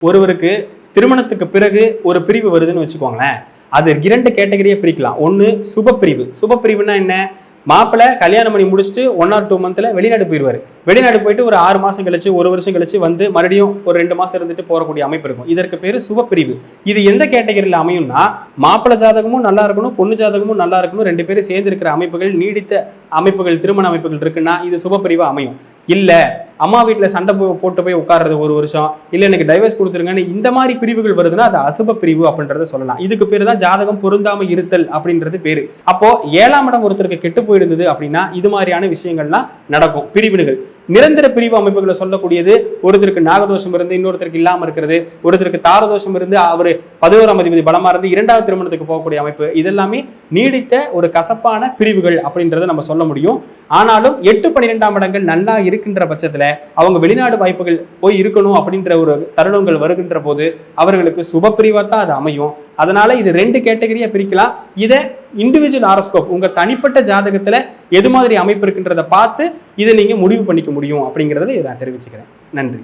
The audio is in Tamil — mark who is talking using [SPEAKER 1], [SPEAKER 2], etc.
[SPEAKER 1] ஒருவருக்கு திருமணத்துக்கு பிறகு ஒரு பிரிவு வருதுன்னு வச்சுக்கோங்களேன். அது 2 கேட்டகரியா பிரிக்கலாம். ஒண்ணு சுபப்பிரிவு. சுபப்பிரிவுன்னா என்ன? மாப்பிள்ளை கல்யாணம் பண்ணி முடிச்சுட்டு 1 or 2 மந்த்ல வெளிநாடு போயிடுவாரு. வெளிநாடு போயிட்டு ஒரு 6 மாசம் கழிச்சு 1 வருஷம் கழிச்சு வந்து மறுபடியும் ஒரு 2 மாசம் இருந்துட்டு போறக்கூடிய அமைப்பு இருக்கும். இதற்கு பேரு சுபப்பிரிவு. இது எந்த கேட்டகரியில அமையும்னா, மாப்பிள்ளை ஜாதகமும் நல்லா இருக்கணும், பொண்ணு ஜாதகமும் நல்லா இருக்கணும், 2 பேரும் சேர்ந்து இருக்கிற அமைப்புகள், நீடித்த அமைப்புகள், திருமண அமைப்புகள் இருக்குன்னா இது சுபப்பிரிவு அமையும். இல்ல அம்மா வீட்டுல சண்டை போட்டு போய் உட்கார்றது 1 வருஷம், இல்ல எனக்கு டைவர்ஸ் கொடுத்துருங்கன்னு இந்த மாதிரி பிரிவுகள் வருதுன்னா அது அசுப பிரிவு அப்படின்றத சொல்லலாம். இதுக்கு பேரு தான் ஜாதகம் பொருந்தாம இருத்தல் அப்படின்றது பேரு. அப்போ 7ஆம் இடம் ஒருத்தருக்கு கெட்டு போயிருந்தது அப்படின்னா இது மாதிரியான விஷயங்கள்லாம் நடக்கும். பிரிவினுகள் நிரந்தர பிரிவு அமைப்புகளை சொல்லக்கூடியது, ஒருத்தருக்கு நாகதோஷம் இருந்து இன்னொருத்தருக்கு இல்லாம இருக்கிறது, ஒருத்தருக்கு தாரதோஷம் இருந்து அவரு 11ஆம் அதிபதி பலமா இருந்து 2வது திருமணத்துக்கு போகக்கூடிய அமைப்பு, இதெல்லாமே நீடித்த ஒரு கசப்பான பிரிவுகள் அப்படின்றத நம்ம சொல்ல முடியும். ஆனாலும் 8, 12ஆம் இடங்கள் நல்லா இருக்கின்ற பட்சத்துல அவங்க வெளிநாடு வாய்ப்புகள் போய் இருக்கணும் அப்படின்ற ஒரு தருணங்கள் வருகின்ற போது அவர்களுக்கு சுப பிரிவா தான் அது அமையும். அதனால இது 2 கேட்டகரியா பிரிக்கலாம். இதை இண்டிவிஜுவல் ஹாரோஸ்கோப் உங்க தனிப்பட்ட ஜாதகத்துல எது மாதிரி அமைப்பு இருக்குன்றதை பார்த்து இதை நீங்க முடிவு பண்ணிக்க முடியும் அப்படிங்கிறத இதை நான் தெரிவிச்சுக்கிறேன். நன்றி.